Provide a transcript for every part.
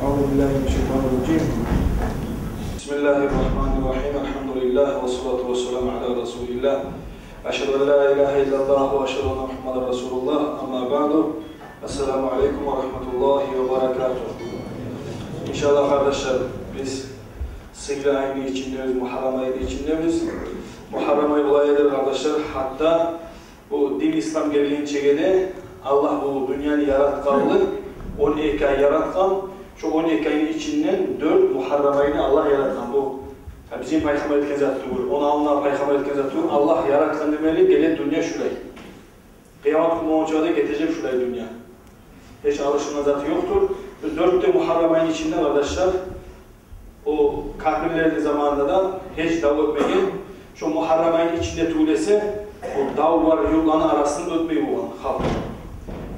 Euzubillahimineşşeytanirracim. Bismillahirrahmanirrahim. Elhamdülillah ve salatu ve selamu ala Resulillah. Eşhedü en la ilahe illallah ve eşhedü enne Muhammeden Resulullah. Amma ba'du. Esselamu aleyküm ve rahmetullahi ve berekatuhu. İnşallah kardeşler biz Sıgri ayını içindeyiz, Muharrem ayını içindeyiz. Muharrem ayı olayıdır kardeşler. Hatta bu din İslam geleneğini çekede Allah bu dünyanı yaratkanlı 12 ay yaratkan. Şu 12 ayın içinden 4 Muharrem ayını Allah yaratkan. Bu bizim Peygamber etken zatıdır. Onu Allah Peygamber etken zatıdır. Allah yaratkan demeli, gelir dünya şurayı. Kıyamet günü olunca getirecek şurayı dünya. Hiç alışılma zatı yoktur. 4 Muharrem ayının içinde kardeşler, o kafirlerin zamanında da hiç dav ötmeyin. Şu Muharrem ayının içinde tuğlese, o dav var yollarının arasında ötmeyi olan halk.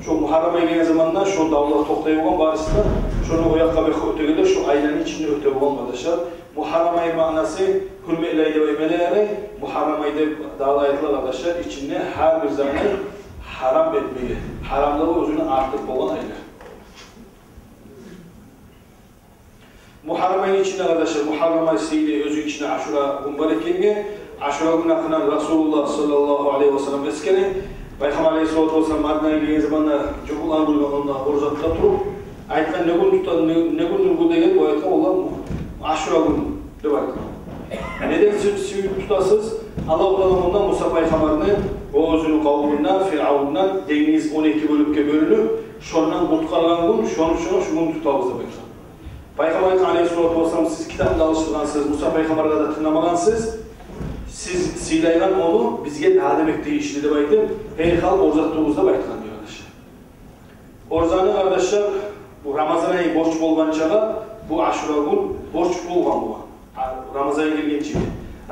Şu Muharrem ayının zamanında şu davlar toktayı olan barısı da şunu oyakka ve ötegede şu ayların içinde öte olan kardeşler. Muharrem ayı manası hürmetleyde ve emeleyerek Muharrem ayda dağlı ayetler kardeşler içinde her bir zaman haram etmeyi, haramları özünü artık olan aylar. Muharrem ayının içinde kardeşler, Muharrem ayısıyla özü içinde Aşura mübarekenge, Aşura günü akınan Resulullah sallallahu aleyhi ve sellem eskene, Peygamber aleyhissalatu vesselam Madina'ya geldiği zamanlar Cumhur'un bulunduğunda oruçta turup, ayetken ne gün tutan, ne gün bu değil, bu ayetken olan Aşura günü de var. Neden siz tutasınız? Allah Musa Peygamber'ini o özünü kavminden, Firavun'dan deniz 12 bölüpke bölünüp, şondan kutkarlan gün, şu gün tutamızda bekler. Peygamber aleyhissalatu vesselam siz kitapla alıştırgansınız, Musa Peygamber'e de tırnamagansınız. Siz silaygan onu bizge daha demek değişti de baydım. Her hal orzattığımızda baytılan diyor arkadaşlar. Orzanı arkadaşlar bu Ramazan ayı borç bolgan çağa bu Aşura gün borç bolgan bu. Ramazan ayı gelgen çiğ.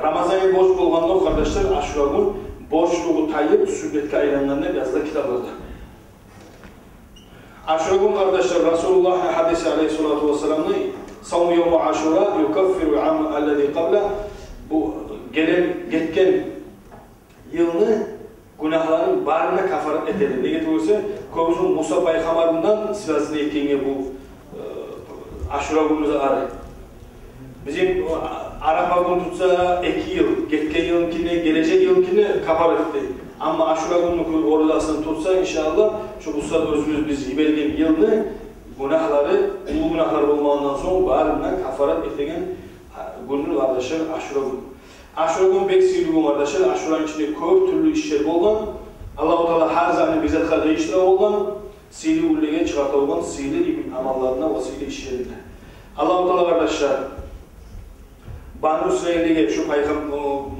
Ramazan ayı borç bolganda o kardeşler Aşura gün borçluğu tayyip sünnetke aylanlarında biraz da kitaplarda. Aşura gün kardeşler Resulullah hadisi aleyhissalatu vesselam'ın savmu yevmu Aşura yukaffiru am allezi qabla bu geçen yılını günahların barına kafarat edelim. Ne getirirse, kovusun Musa Peygamber'den sırasını ettiğine bu Aşura günümüze arayın. Bizim Arap'a gün tutsa 2 yıl, geçen yılınkine, gelecek yılınkine kafarat etti. Ama Aşura gününün orlasını tutsa inşallah şu Musa özümüz biz belirgin yılını günahları, ulu günahlar olmadan sonra barına kafarat ettiğin günün kardeşler Aşura günü. Aşura gün bek sihirli kardeşler, Aşura'nın içinde köp türlü işler olgan, Allah-u Teala her zaman bize kadar işler olgan, sihirli ülkeye çıkarta olgan sihirli ibn amallarına ve sihirli işlerine. Allah-u Teala kardeşler, Banu İsrail'e şu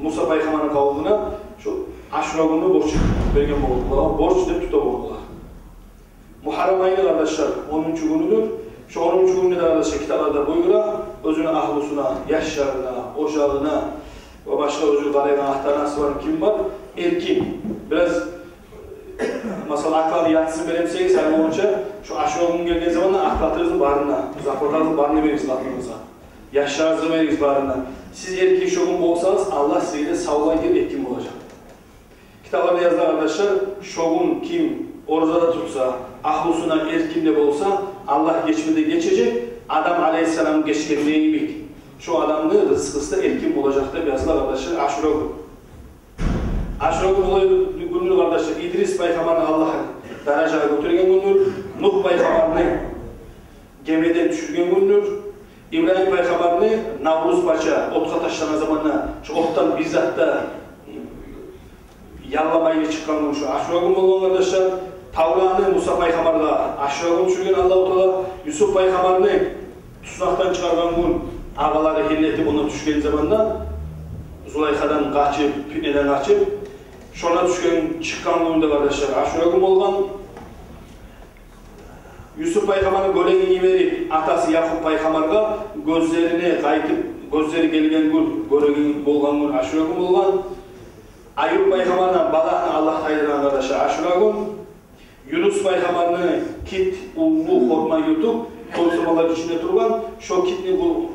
Musa Peygamber'in kavmine şu Aşura günü borç vergen oldular, borç deyip tuta oldular. Muharrem ayı kardeşler 10. günüdür. Şu 10. gününde de kardeşler kitaplarda buyura, özünün ahlusuna, yaşlarına, ocağına, ve başka özür galegan ahtarnası var, kim var? Erkin. Biraz mesela akıl yatsın belemseyiz, sayma olunca şu Aşura gün geldiği zaman da aklatırızın barına, zaportarızın barını veririz aklınıza. Yaşlarınızı veririz barına. Siz erkin şogun olsanız Allah size de savlayın erkin olacak. Kitaplarda yazılan arkadaşlar, şogun kim oruçda tutsa, ahlusuna erkin de olsa Allah geçmede geçecek, Adam aleyhisselam geçkenliği bil. Şu adamın rızkısı da erkin olacaktı yazılar arkadaşlar Aşura günü. Aşura günü kardeşler İdris Peygamber'in Allah'ın dereceye götürgen gündür. Nuh Peygamber'ini gemiden düşürgen gündür. İbrahim Peygamber'ini Navruz Paşa otka taşlanan zamanla şu ottan bizzat da yallamayla çıkan gün şu Aşura günü olan kardeşler. Tavranı Musa Peygamber'le Aşura günü düşürgen Allah-u Teala Yusuf Peygamber'ini tuzaktan çıkargan gün ağaları hilletip ona düşken zamanda Zulayka'dan kaçıp, fitneden kaçıp şuna düşken çıkan gününde kardeşler Aşura günü olgan Yusuf Peygamber'in göleğini verip atası Yakup Peygamber'e gözlerini kayıtıp gözleri gelgen gün göleğini olgan gün Aşura günü olgan Ayub Peygamber'den balağını Allah taydıran kardeşler Aşura günü Yunus Peygamber'in kit, ulu, horma yutup toysamalar içinde durgan şu kitni bu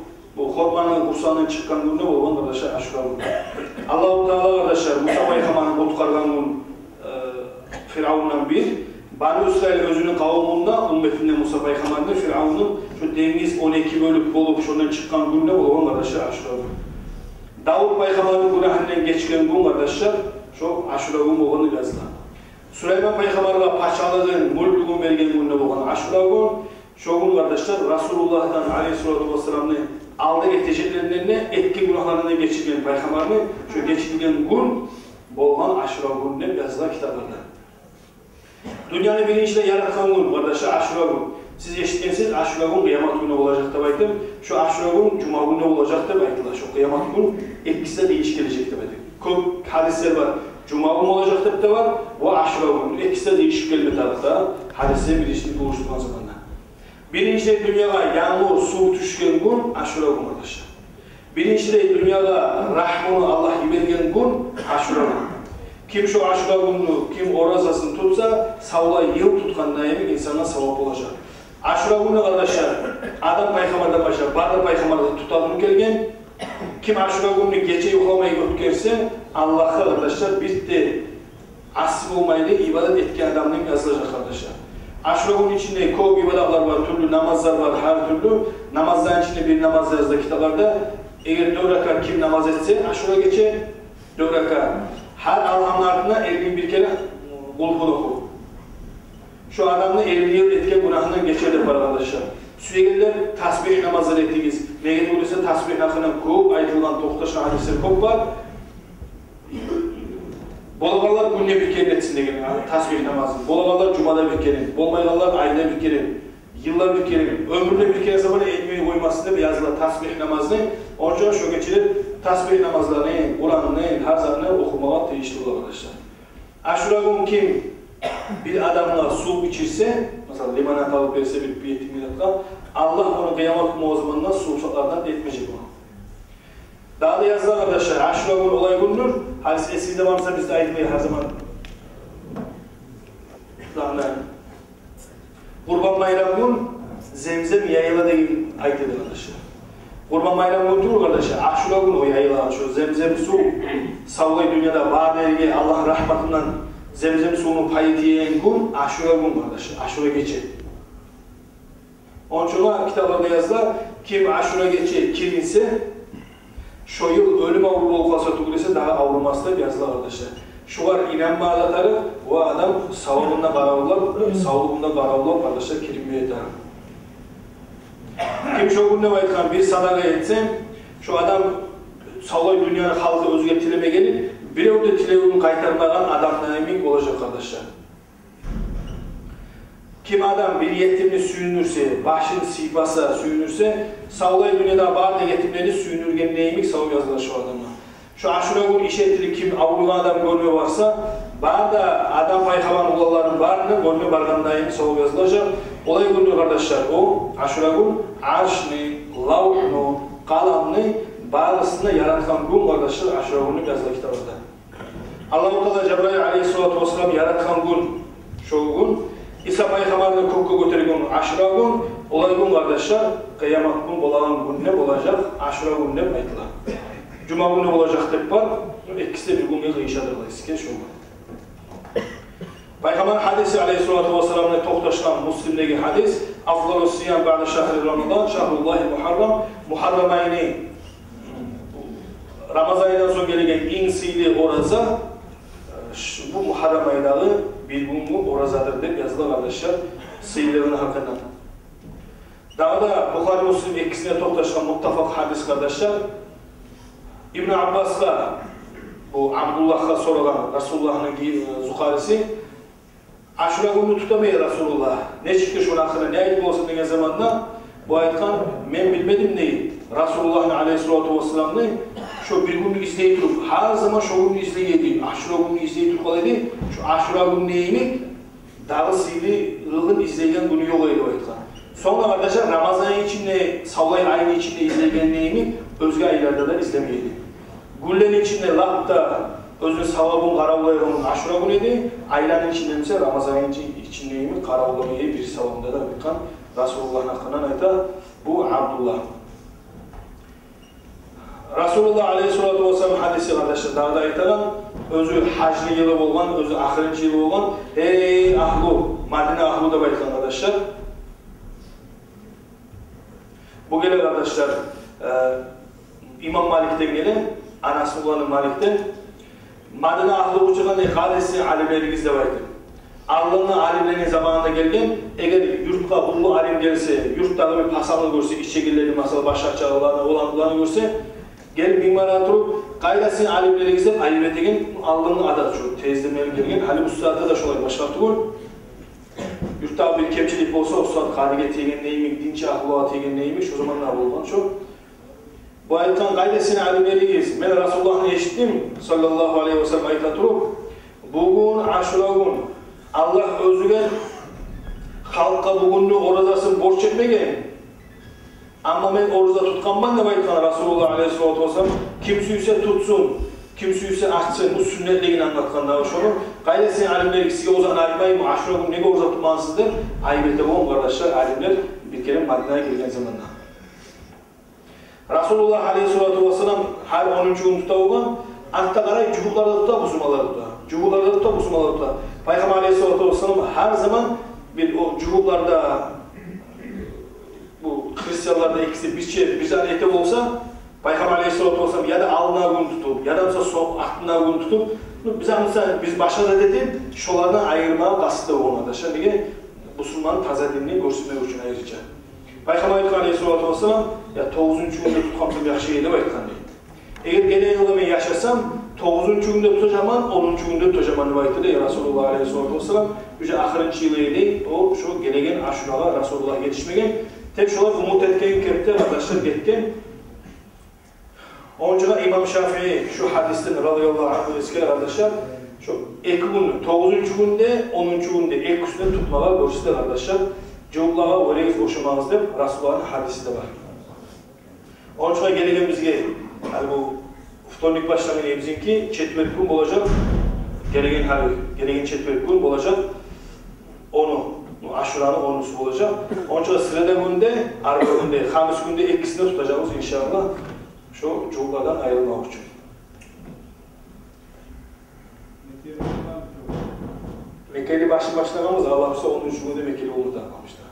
hormanın kursağından çıkan günde olgan kardeşler Aşura günü. Allah-u Teala kardeşler Musa Peygamber'in kutkargan gün Firavun'dan bir Banu İsrail özünün kavmunda, ümmetinde Musa Peygamber'de Firavun'un şu deniz 12 bölük bolup şundan çıkan günde olan kardeşler Aşura günü. Davud Peygamber'in günahından geçken gün kardeşler şu Aşura günü olanı yazılan. Süleyman Peygamber'e paşalığın, mulkluğun vergen günde olan Aşura günü. Şu gün kardeşler Resulullah'tan Aleyhisselatü Vesselam'ın aldı eteceklerine etki günahlarından geçirgen Peygamber'in şu geçirgen gün olan Aşura gününe yazılan kitaplarda. Dünyanın birinci yaratkan gün kardeşler Aşura günü. Siz eşitkensiniz Aşura günü kıyamet günü olacak da baytım. Şu Aşura günü Cuma günü olacak da baytılar. Şu kıyamet günü ikisi de değiş gelecek de baytım. Çok hadisler var. Cuma günü olacak da var. Bu Aşura günü. İkisi de değişik gelme tarafta. Hadisler birleştiği buluşturan zamanda. Birinci dünyaya yağmur, su düşken gün Aşura günü arkadaşlar. Birinci dünyada rahmını Allah vergen gün Aşura günü. Kim şu Aşura günü, kim orazasını tutsa, savla yıl tutkan daimi insana savap olacak. Aşura günü arkadaşlar, adam Peygamber'den başlar, barda Peygamber'den tutalım gelgen. Kim Aşura günü gece yuhlamayı ötkerse, Allah'a arkadaşlar bitti. Asıl olmayla ibadet etken adamın yazılacak arkadaşlar. Aşura günü içinde çok ibadetler var, türlü namazlar var, her türlü. Namazların içinde bir namaz yazdı kitaplarda. Eğer 4 rekat kim namaz etse, Aşura geçer, 4 rekat. Her Allah'ın ardına 51 kere kulhunu oku. Şu adamın 50 yıl etken günahından geçerler arkadaşlar. Sürekli tasbih namazları ettiğiniz, ne olursa tasbih nakının çok ayrılan tohtaşı hadisleri çok var. Bolagalar günde bir kere etsin de gelin, tasbih namazı. Bolagalar cumada bir kere, bolmaygalar ayda bir kere, yıllar bir kere, ömründe bir kere zaman ekmeği koymasında bir yazılar tasbih namazını. Onun için şu geçirir, tasbih namazlarını, Kur'an'ını, her zamanı okumaya değişti arkadaşlar. Aşura günü kim bir adamla su içirse, mesela limonat alıp verse bir yetimliğe, Allah onu kıyamet günü o zamanlar suçlardan etmeyecek onu. Daha da yazılan arkadaşlar, Aşura günü olay günüdür. Hadis eskide varsa biz de ayetmeyi her zaman Kurban Bayramı gün Zemzem yayıla değil ayet edilir arkadaşlar. Kurban Bayramı günü arkadaşlar, Aşura günü o yayıla açıyor. Zemzem su, savlayı dünyada var dergi Allah rahmetinden Zemzem suyunun payı diyen gün Aşura günü arkadaşlar, Aşura geçe. Onun için kitaplarda yazılar, kim Aşura geçe kirinse, şu yıl ölüm avrupa olkası tuğrese daha avruması da yazılar arkadaşlar. Şu var inanma adatları, bu adam savununda karavullar, savununda karavullar arkadaşlar kirimeye eder. Kim şu günde baytkan bir sadaka etse, şu adam savunay dünyanın halkı özgür tileme gelip, bir evde tileğini kaytarmadan adamdan emin olacak arkadaşlar. Kim adam bir yetimini suyunursa, başını sıypasa, suyunursa, savunay dünyada bazı yetimleri suyunurken neymiş savun yazılar şu adamla. Şu Aşura günü iş ettiği kim avluğun adam görmüyor varsa, bazı adam paykavan ulaların varını görmüyor bargan daimi savun yazılacak. Olay günü kardeşler o, Aşura günü arşını, lavunu, kalamını, bağlısını yaratkan gün kardeşler Aşura günü yazılı kitabında. Allah-u Teala Cebrail Aleyhisselatü Vesselam yaratkan gün, şu gün, İsa Peygamber'in koku götürgen Aşura gün, olay gün kardeşler, kıyamet gün olan gün ne olacak? Aşura gün ne aytılar. Cuma günü olacak tep var, ikisi de bir gün yığışadırlar, iske şu gün. Peygamber hadisi Aleyhisselatü Vesselam'la tohtaşılan Müslim'deki hadis, Afdalu siyam ba'da şahri Ramazan, şahrullahi Muharram, Muharram ayını, Ramazan ayından sonra gelegen en sili oraza, bu Muharram aydağı bir gün orazadır deyip yazılı kardeşler, sıyırlarının hakkından. Daha da Bukhari Müslim ikisine tohtaşılan muttafak hadis kardeşler, İbn Abbas'la, bu Abdullah'a sorulan Resulullah'ın zukarisi, Aşura günü tutamayı Resulullah. Ne çıktı şunun hakkında, ne ayet olsun denen zamanda, bu ayetkan, ben bilmedim neyi? Resulullah'ın Aleyhisselatü Vesselam'ın şu bir günü izleyip durup, her zaman şu günü izleyedi, Aşura günü izleyip durup olaydı, şu Aşura günü neyini, dağı sili, ılgın izleyen günü yok öyle o ayetkan. Sonra arkadaşlar Ramazan içinde, savlay ayını içinde izleyen neyini, özge aylarda da izlemeydi. Güllerin içinde lapta, özün savabın karavlayırının Aşura günüydü, ayların içinde ise Ramazan'ın içindeyimi karavlamayı bir savabında da bilkan Resulullah'ın hakkından ayta bu Abdullah. Resulullah Aleyhisselatü Vesselam hadisi kardeşler dağda aytaran özü haclı yılı olan, özü ahirinci yılı olan ey ahlu Madine ahlu da baytkan arkadaşlar. Bu gelen arkadaşlar İmam Malik'ten gelen, anası olanı Malik'ten Madine ahlu uçuğun hadisi alimlerimiz de vardı. Allah'ın alimlerinin zamanında gelgen, eğer yurtla bullu alim gelse, yurtlarda bir pasalı görse, iç çekilleri masal başakça olanlarını görse, gelip mimara turup, kaydasın alimlerimizden alim etegen Allah'ın adı şu, tezdirmeyen gelgen, Halim Usta'da da şolay başlattı gol. Yurtta bir kemçilik olsa, o saat kadige tegen neymiş, dinçi ahluğa tegen neymiş, o zaman ne olman çok. Bu ayettan kaydasın alimlerimiz, ben Resulullah'ın eşittim, sallallahu aleyhi ve sellem ayettan turup, bugün aşura gün, Allah özüge halka bugünlü oruzaсын borç çekmegen. Ama ben oruza tutkanman da baytkan Resulullah aleyhissalatu vesselam kim suysa tutsun, kim suysa açsın, bu sünnetliğini anlatkanda şunu. Gayresi alimler ikisiga ozan aymayım, aşura gün nege oruza tutmansızdır? Aybette bu kardeşler, alimler bir kere Madina'ya gelgen zamanda. Resulullah aleyhissalatu vesselam her 10. gün tutağıgan, altta qaray cuhuklarda tuta, musulmalarda tuta. Cuhuklarda tuta, musulmalarda tuta. Peygamber aleyhissalatu vesselam her zaman bir o cuhuklarda bu Hristiyanlarda ikisi bir tane ete olsa Peygamber aleyhissalatu vesselam ya da alına gün tutup ya da aklına gün tutup biz başka da dedim şolardan ayırmaya kasıtlı olmadı. Şimdi Müslümanın taze dinini göstermek için ayrıca. Peygamber aleyhissalatu vesselam ya 9. günde tutkamsın bir şey edip aytkan deydi. Eğer gelen yılda ben yaşasam 9. günde tutacağım, 10. günde tutacağım aytdı ya Resulullah aleyhissalatu vesselam. Yüce ahirінші yılı idi, o şu gelegen aşuralar Resulullah'a yetişmegen. Tek şolar umut etken kepte arkadaşlar getken. Onca İmam Şafii şu hadisten radıyallahu anh eski arkadaşlar şu 2 gün 9. günde 10. günde ek üstüne tutmalar borçludur arkadaşlar. Cevaplara oraya boşamağız deyip Resulullah'ın hadisi de var. Onca gelegen bizge yani bu Fıtorlik başlangıcı bizimki çetverk gün olacak. Gelegen çetverk gün olacak. Onu aşuranın 10'usu olacak. Onca sırada günde, arka günde, hamis günde ikisini tutacağız inşallah. Şu cevaplardan ayrılmak için. Mekkeli başlamamız Allah'ımızda 10. günde Mekkeli olur takmamışlar.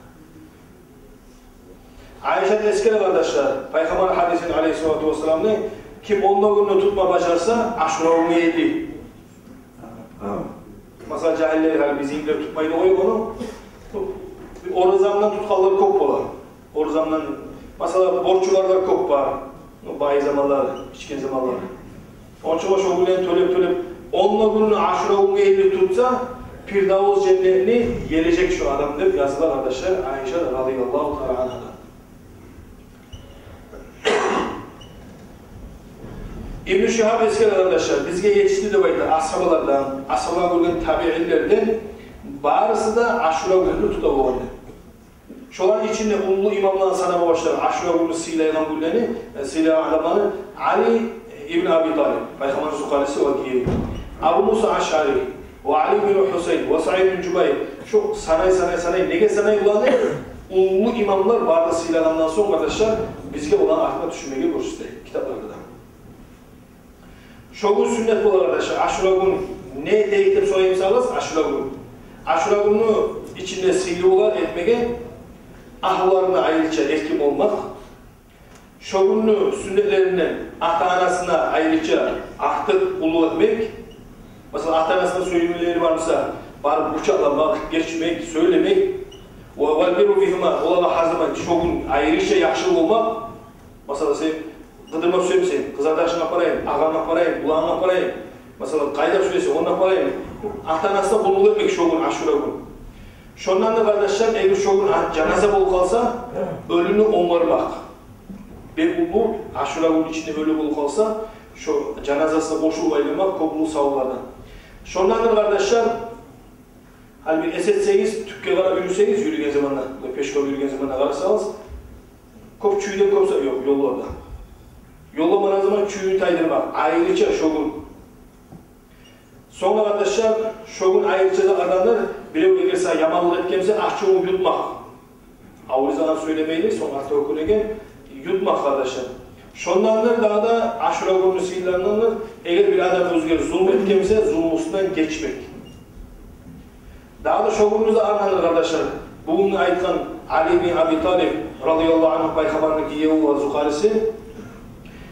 Ayşe'nin eski kardeşler, Peygamber hadisinin aleyhissalatu vesselam'ın kim 10. gününü tutma başarsa aşura günü yedi. Mesela cahiller bizimkiler tutmayı da koyup onu. Oruçamdan tutkalları çok var. Oruçamdan mesela borçlularda çok var. Bayi zamanlar, içkin zamanlar. Onun için o günden tölep 10. gününü aşura günü yedi tutsa Firdavs cennetini gelecek şu adamdır yazılar arkadaşlar Ayşe radıyallahu ta'ala anh'a. İbn-i Şihab eski arkadaşlar bizge yetişti de baydı ashabalardan, ashablar görgen tabi'inlerden barısı da aşura gününü tutabilirdi. Şoların içinde ulu imamdan sanama başlar aşura günü silaylan günlerini, silaylan adamları Ali ibn Abi Talib, Peygamber Zukalesi o giyiyor. Abu Musa Aş'ari, ve Ali bin Hüseyin, ve Sa'id bin Cübeyr, şu sanay, nege sanay ulanı ulu imamlar barda silaylandan sonra arkadaşlar bizge olan aklına düşünmeye görüştü kitaplarda da. Şu gün sünnet bu arkadaşlar, aşura günü ne deyip sorayım sağlarız? Aşura günü. Aşura günü içinde sıyırılar etmeye, ahlarına ayrıca etkim olmak, şu günü sünnetlerinden ata-anasına ayrıca ahtık ulu etmek, mesela ata-anasına söylemeleri varsa, barıp uçaklamak, geçmek, söylemek, وَالْبِرُ بِهِمَا Ola hazırlamak, şu gün ayrıca yakışık olmak, mesela sen Kıdırma söylemişsin, kız arkadaşına parayım, ağana parayım, ulağına parayım. Mesela kayda söylesin, onunla parayım. Ata-anasına bulunur etmek şu gün, aşura gün. Şundan da kardeşler, eğer şu gün cenaze bol kalsa, ölünü onlarmak. Bir ulu, aşura gün içinde ölü bol kalsa, şu cenazesine boşu baylamak, kopulu savlardan. Şundan da kardeşler, hani bir esetseniz, tükke kadar yürüseniz, yürüyen zamanlar, peşkol yürüyen zamanlar kararsanız, kop çüyden kopsa, yok, yolu orada. Yollamanın zaman çüyünü taydırmak, ayrıca şogun. Sonra arkadaşlar, şogun ayrıca da adamlar, birev egerse yamanlık etkemse, ahçoğun yutmak. Avrizana söylemeyle, sonra artık okurken, yutmak arkadaşlar. Şondanlar daha da aşura günü sıyırlananlar, eğer bir adam özgür zulm etkemse, zulmusundan geçmek. Daha da şoğunuzda arnanır kardeşler. Bugün aytkan Ali bin Abi Talib radıyallahu anh paygamarının kiyevi var zukarisi.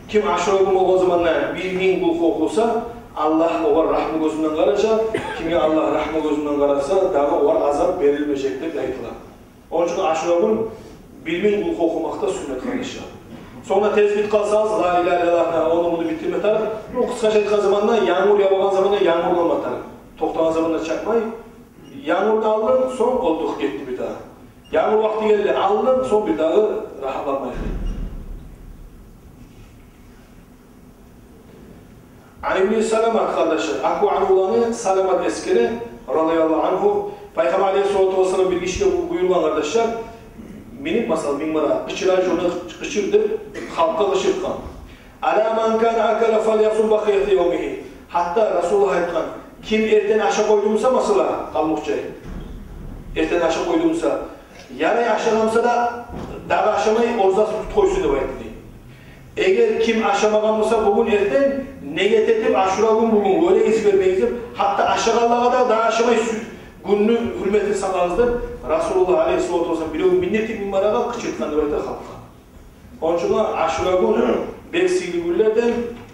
Kim Aşura günü o zamanlar 1000 kul okusa Allah olar rahmı gözünden qarasa, kimge Allah rahmı gözünden qarasa, dağı olar azap verilmeyecek deb aytılar. Onun için Aşura günü 1000 kul okumakta sünnet kardeşler. Sonra tezbit kalsanız, la ilahe illallah, onu bunu bitirme taraf. O kısaca aytkan zamanda, yağmur yağmagan zamanda yağmur olma taraf. Toxtagan zamanda çakmay. Yağmurda aldın, son olduk gitti bir daha. Yağmur vakti geldi, aldın, son bir daha rahatlanmaydı. Ali ibn Salamat kardeşler, Abu Anulani Salamat eskeri radıyallahu anhu Peygamber aleyhissalatu vesselam bir kişiye buyurgan kardeşler minip masal bin mara kıçıran şunu kıçırdı halka kıçırtkan ala man kana akala falyasum baqiyati yawmihi hatta Resulullah aytkan kim erten aşağı koydumsa masala kalmukçay erten aşağı koydumsa yarı aşağılamsa da dağı aşamayı orzası koysun deb aytdı. Eğer kim aşamaganmasa bugün erten niyet etip Aşura gün bugün öyle iz vermeyizdir. Hatta aşağılağa da daha aşamayı gününü hürmetini sağlarızdır. Resulullah aleyhissalatu vesselam bir minneti bin maraga kıçırtkan deb aytdı halka. Onun için Aşura günü bek sihli günlerden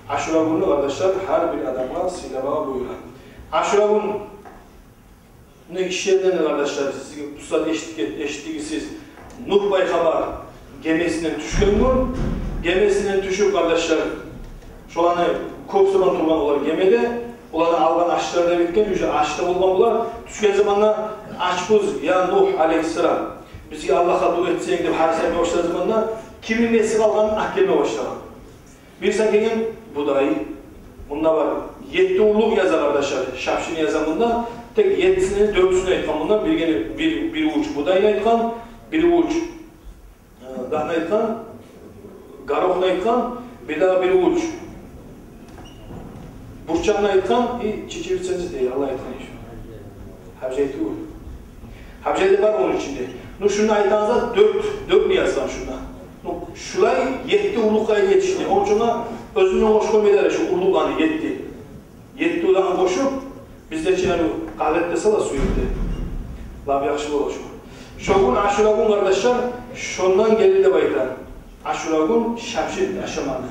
Aşura günü kardeşler her bir adamla silavağa buyuran. Aşura günü işlerden kardeşler siz pusat eşitliğisiz Nuh Peygamber gemisinden düşken gün gemisinden düşüp kardeşler şolanı köp zaman turgan olar gemide ulardan algan aşçılarda bitken üce aşçıda olgan bular düşken zamanla aşbuz ya Nuh aleyhisselam bizge Allah'a dua etseyin deb harisayma başladı zamanla kimin nesi kalgan ahkeme başlagan. Bir sakingen budayı bunda var 7 uluk yazar kardeşler Şapşini yazamında tek 7'sini 4'sünü aytkan bundan bir uç budayı aytkan bir uç dağını aytkan Garoğunu aytkan, bir daha bir uç. Burçanını aytkan, çiçeğirtseniz değil, Allah aytkan işi. Habjayeti uy. Habjayeti var onun içinde. Şunu aytanızda 4 mi yazsan şuna? Şulay 7 ulukaya yetişti. Onun için özünün hoş koymayla şu uluklarını 7 uluklarını koşup, bizde için kalette sala su yetti. Lab yakışı olur şu. Şogun Aşura gün kardeşler, şundan gelir de baytar. Aşura gün Şapşin aşamanı.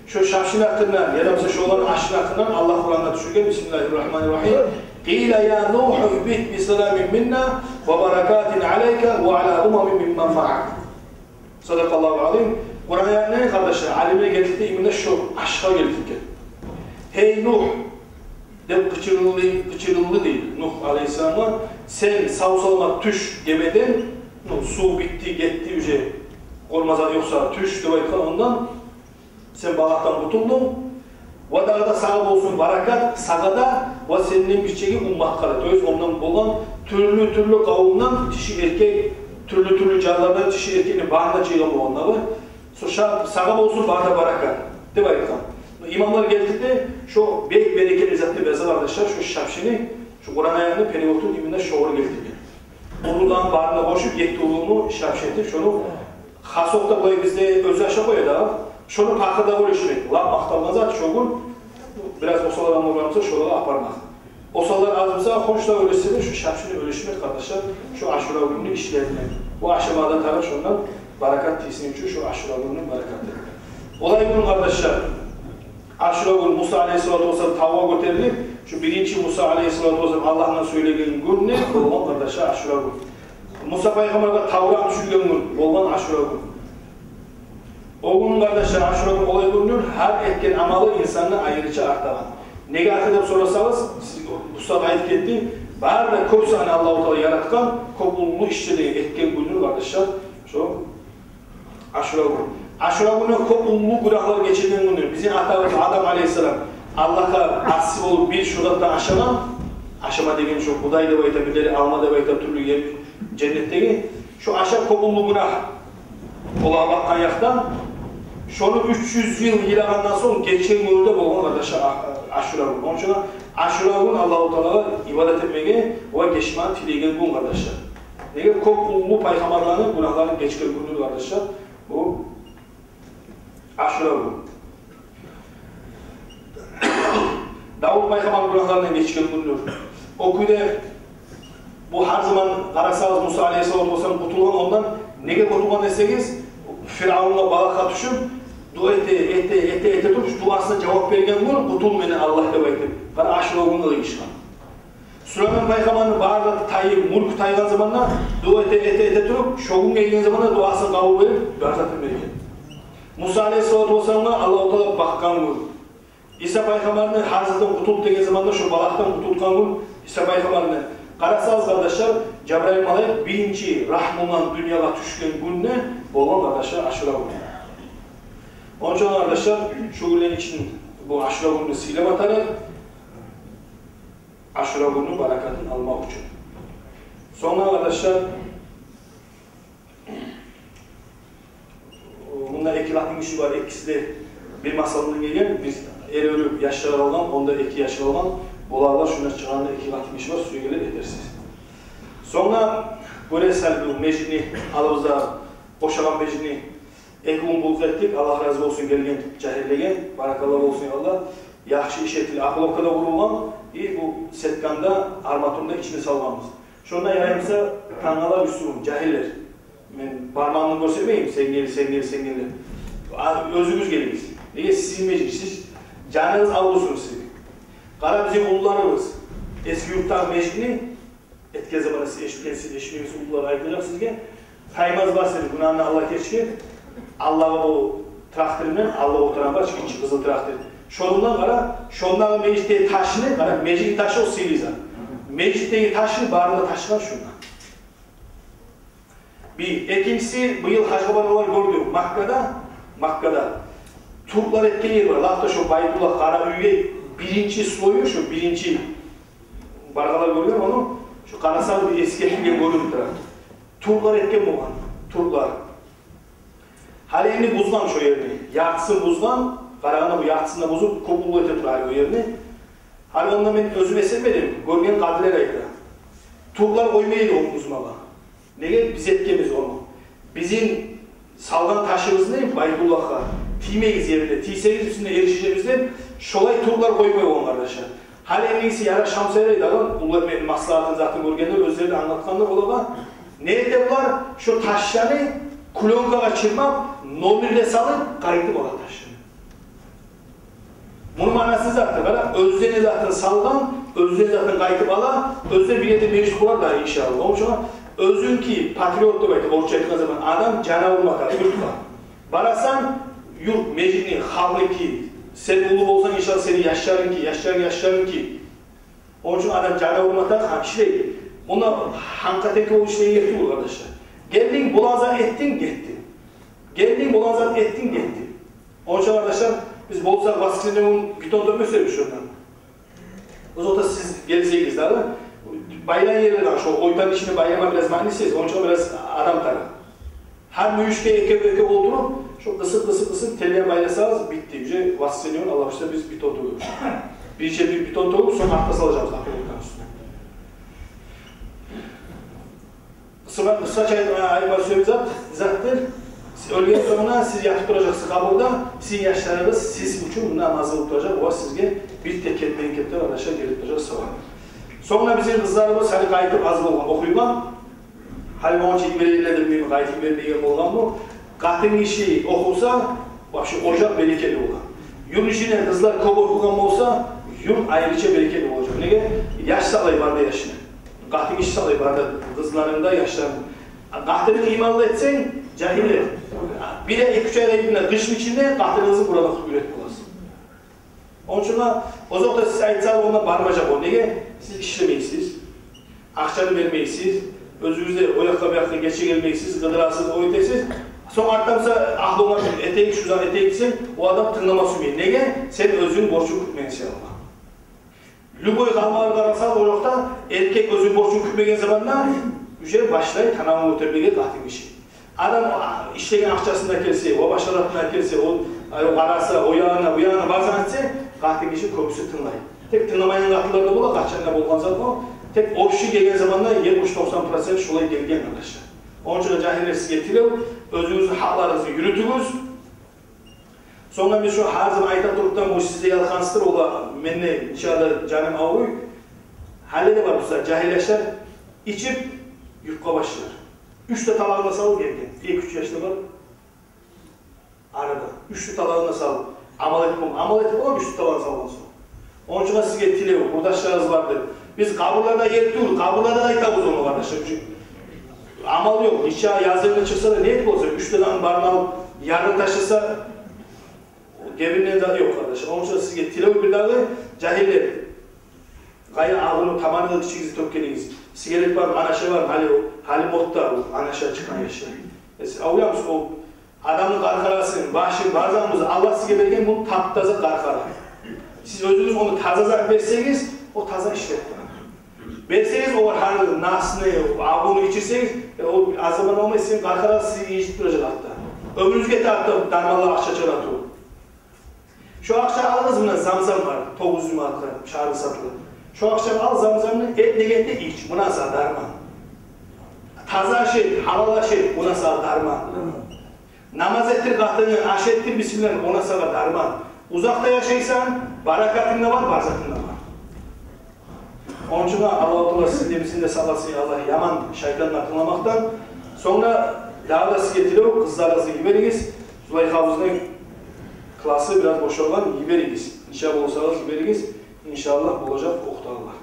Şu Şapşin hakkında, ya da şu olan Aşin hakkından Allah Kur'an'da düşürgen. Bismillahirrahmanirrahim. Qila ya Nuh ihbit bi salamin minna ve barakatin aleyka ve ala umamin mimman ma'ak. Sadakallahu azim. Kur'an ayetine kardeşler, alimine getirdiği iminde şu aşka getirdi. Hey Nuh, de kıçırıldı değil Nuh Aleyhisselam'a. Sen sağ salama düş gemeden, su bitti, gitti yüce. Olmazan yoksa tüş deb aytkan ondan sen balaktan kutuldun. Ve dağda sağ olsun barakat, sağada ve senin birçeki ummat kalı. Öz ondan bolan türlü kavimden dişi erkek, türlü canlardan dişi erkeğini bağında çeygan boğanları. Sağ olsun bağda barakat deb aytkan. İmamlar getirdi, şu bek berekeli zatlı bezal arkadaşlar, şu Şapşini, şu Kur'an ayağını periyotun dibinde şoğru getirdi. Uludan bağında koşup yetti uluğunu Şapşini, şunu Xasokda koy bizde öz aşağı koyuyor da, şunu pakırda bölüşmek. Lap aktalgan zat şogun, biraz osalar amurlarımızda şolara aparmak. Osalar azımsa, hoşla ölüşsene şu Şapşini ölüşmek kardeşler, şu Aşura gününü işlerine. Bu aşamada taraf şundan barakat tisini için şu Aşura gününün barakatı. Olay günü kardeşler, Aşura günü Musa aleyhissalatu vesselam tavuğa götürilip, şu birinci Musa aleyhissalatu vesselam Allah'la söylediğin gün ne? Olman kardeşler Aşura günü. Musa Peygamber'e Tavrat düşürgen gün, olman Aşura gün. O gün kardeşler Aşura gün olay görünür, her etken amalı insanı ayrıca artagan. Nege artadep sorasanız, Musa ayet etti, bari da köp sani Allah-u Teala yaratkan, köp ululu işçiliği etken günür kardeşler, şu Aşura gün. Aşura günü köp ululu günahlar geçirgen günür. Bizim atamız Adam aleyhisselam Allah'a asip olup bir şurattan aşaman, aşama degen şu buday da bayta, birileri alma da bayta türlü yer cennetteki, şu aşağı köp ululu günah olağa bakkan yaktan, şunu 300 yıl yılağından sonra geçen gününde bolğan kardeşler Aşura gün. Onun için Aşura gün Allah-u Teala'ya ibadet etmeye ve geçman tilegen gün kardeşler. Nege köp ululu paygamarlarının günahlarını geçken günü kardeşler. Bu Aşura gün. Davud paygamar günahlarından geçken günü. O günde Bu her zaman qarasanız Musa Aleyhisselatü Vesselam qutulgan ondan nege qutulgan deseniz Firavun'a balakka düşüp dua ete turup duasına cevap bergen gün qutul meni Allah deb aytып. Qara Aşura günü ýyşgan. Süleyman Peygamber'in barda tayı mulk taygan zamanla dua ete turup şogun gelgen zamanla duasını kabul verip berzatını bergen. Musa Aleyhisselatü Vesselam'a Allah-u Teala bakkan gün. İsa Peygamber'in hazırdan qutulup degen zamanda şu balaktan qutulgan gün İsa Peygamber'in qarasanız kardeşler Cebrail Malek birinci rahmından dünyaya düşken gününe bolgan kardeşler Aşura günü. Onun için arkadaşlar şu günün için bu Aşura gününü silip atarak Aşura gününün barakatını almak için. Sonra arkadaşlar bunda iki Latin işi var. İkisi de bir masalından gelen, bir el ölüp yaşlar olan, onda 2 yaşlar olan olarlar şuna çıkanında 2 Latin işi var. Suyu gelir yetersiz. Sonra böyle selbi mecini alımızda boşalan mecini ekun buluk ettik. Allah razı olsun gelgen, cahillegen. Barakallah olsun Allah. Yaxşı iş etili. Akılokada vurulan bu setkanda armaturunda içine salmamız. Şunda yayımsa kanala üstüm, cahiller. Ben parmağımı göstermeyeyim. Sen gel. Özünüz geliniz. Neye sizin meclis, siz canınız avlusunuz siz. Qara bizim ullarımız eski yurttan meclisini etken zamanı siz eşliğiniz ulları aytacak sizge. Kaymaz var senin günahını Allah keşke. Allah'a o traktöründen Allah oturan var çünkü kızıl traktör. Şonundan qara, şondan meclisteki taşını, qara meclis taşı o siliza. Meclisteki taşını barında taşıgan şundan. Bir, ikincisi bu yıl Hacıbabalar gördüm Makka'da Turklar etken yer var. Lafta şu Baytullah Kara Üye birinci sloyu şu birinci bargalar görüyor onu. Şu Karasal bir eski etken görüntü tarafı. Turklar etken boğan. Turklar. Halini buzgan şu yerini. Yartısını buzgan. Karagana bu yartısını bozup kopulu ete turar o yerini. Hali ondan ben özüm esemedim. Görgen kadiler ayda. Turklar koymaydı onu buzmağa. Nege biz etkemiz onu. Bizim salgan taşımız ne? Baytullah'a. Tiymeyiz yerine. Tiyseniz üstünde erişeceğimizde şolay turlar koymuyor onun kardeşler. Hali en iyisi yara şamsayaraydı adam. Bunlar benim maslahatını zaten görgenler, özleri de anlatkanlar olarak. Nerede bunlar? Şu taşları kulonkaga çırmap, nomirde salıp kayıtlı olan taşları. Bunun manası zaten. Özlerini zaten salgan, özlerini zaten kayıtlı ala, özleri bir yerde meclis kurar da inşallah. Onun için özün ki patriotlu baydı, orça etken zaman adam cana vurmak var, yurtla. Barasan, yurt, meclini, halkı ki, sen ulu olsan inşallah seni yaşların ki. Onun için adam cana vurmakta hamşi değil. Ona hankateki o işleyi yetti bu kardeşler. Geldin, bulanzat ettin, gitti. Onun için arkadaşlar, biz Bolsa Vasilini'nin piton dönme söylemiş ondan. O zaman siz geleceğiniz daha da, bayılan yerler var, şu oytan işini bayılma biraz manisiyiz, onun için biraz adam tarafı. Her müşke eke oldurup, şu kısık teliye baylasanız bitti. Yüce Vasilini'nin Allah işte biz piton dövüyoruz. Bir piton dövüp sonra hafta salacağız akıllıktan üstüne. Kısa ayıma söyleyeyim zaten. Ölgen sonuna siz yatıp duracaksınız kaburda, sizin yaşlarınız siz için bundan azılıp duracak, o sizge bir tek ketmeyin arkadaşlar gelip duracak sabah. Sonra bizim kızlarımız hani kayıtıp az olgan okuyman, hani onun için belirledim miyim, kayıtıp belirleyen olgan mı? Katın işi okursa, bak şu ocak bereketli olan. Yurt içine kızlar kop okugan olsa, yurt ayrıca bereketli olacak. Nege? Yaş sağlayı barda yaşını. Katın işi sağlayı barda kızlarında yaşlarını. Katını imanlı etsen, cahiller. Bir de 2-3 ayda birbirine kışın içinde kahtınızı burada üretip olasın. Onun için o zaman da siz aytsanız ondan barmacak o. Nege? Siz işlemeyisiz, akçanı vermeyisiz, özünüzde oyakta geçe gelmeyisiz, gıdırasız, oytesiz. Son arttamsa ahlına eteği şuradan eteği gitsin, o adam tırnama sürmeyin. Nege? Sen özünün borçunu kütmeyin inşallah. Lüboy kalmaları karasal ocakta erkek özünün borçunu kütmegen zamanla ücret başlayıp tanamı ötürmege kahtın işi. Adam işlegen akçasında kelse, o başaratına kelse, o arası, o yağına, bu yağına bazen etse, kahtın işi köprüsü tınlayın. Tek tınlamayan kahtılarda bola, kaçanına bolgan zaten o, tek ofşi gelgen zamanla 70-90% şolay gelgen arkadaşlar. Onun için cahiller siz getirip, özünüzün haklarınızı yürütünüz. Sonra biz şu her zaman ayta duruktan bu size yalkansıdır, ola, menne inşallah canım ağrıyor. Halle de var bu sefer, cahilleşler, içip yurtqa başlar. 3 talağına salıb gelgen. 2-3 yaşta var. Arada. 3 talağına salıb. Amal etip olam 3 talağına salıb. Onun için sizge tilev, burdaşlarınız vardır. Biz kabırlarda yettiğimiz, kabırlarda da itabız onu kardeşim. Amal yok. Nişa yazılı çıksa da ne etip olsa 3 talağın barını yarın taşısa Gebirliğe de yok kardeşim. Onun için sizge tilev bir dağı cahiller. Gaya ağını tamanını kişinizi tökkeniniz. Sigaret var, anaşa var, hali modda anaşa çıkan yaşa. Avlıyor musun o adamın karkarasın, başı, barzanımız Allah size vergen bunu taptaza karkara. Siz özünüz onu tazazak verseniz, o taza işletme. Verseniz o var hanı, nasını, abunu içirseniz, o azzaman olmayı sizin karkarası sizi iyicik duracak hatta. Ömrünüz getir hatta darmalar akşa çıratıyor. Şu akşam alınız mı zamzam var, 900 marka, şarkı satılır. Şu akşam al zamzamını et negette iç, buna sağ darman. Taza şey, halala şey, buna sağ darman. Namaz ettir kahtını, aş ettir bismillah, ona sağ darman. Uzakta yaşaysan, barakatında var, barzatında var. Onun için Allah-u sizin de bizim de sağlasın Allah yaman şeytanla kılamaktan. Sonra dağda siz getiriyor, kızlarınızı giberiniz. Zulay havuzunun klası biraz boşalgan giberiniz. İnşallah olsanız giberiniz. İnşallah olacak oktarlar.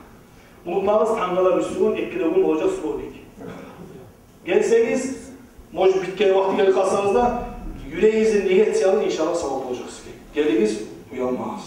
Unutmağınız tanrılar Müslüman, ekkide gün olacak subodik. Gelseniz, bitken vakti gelip kalsanız da yüreğinizin niyet siyalın inşallah sabah olacaksınız. Geliniz, uyanmağız.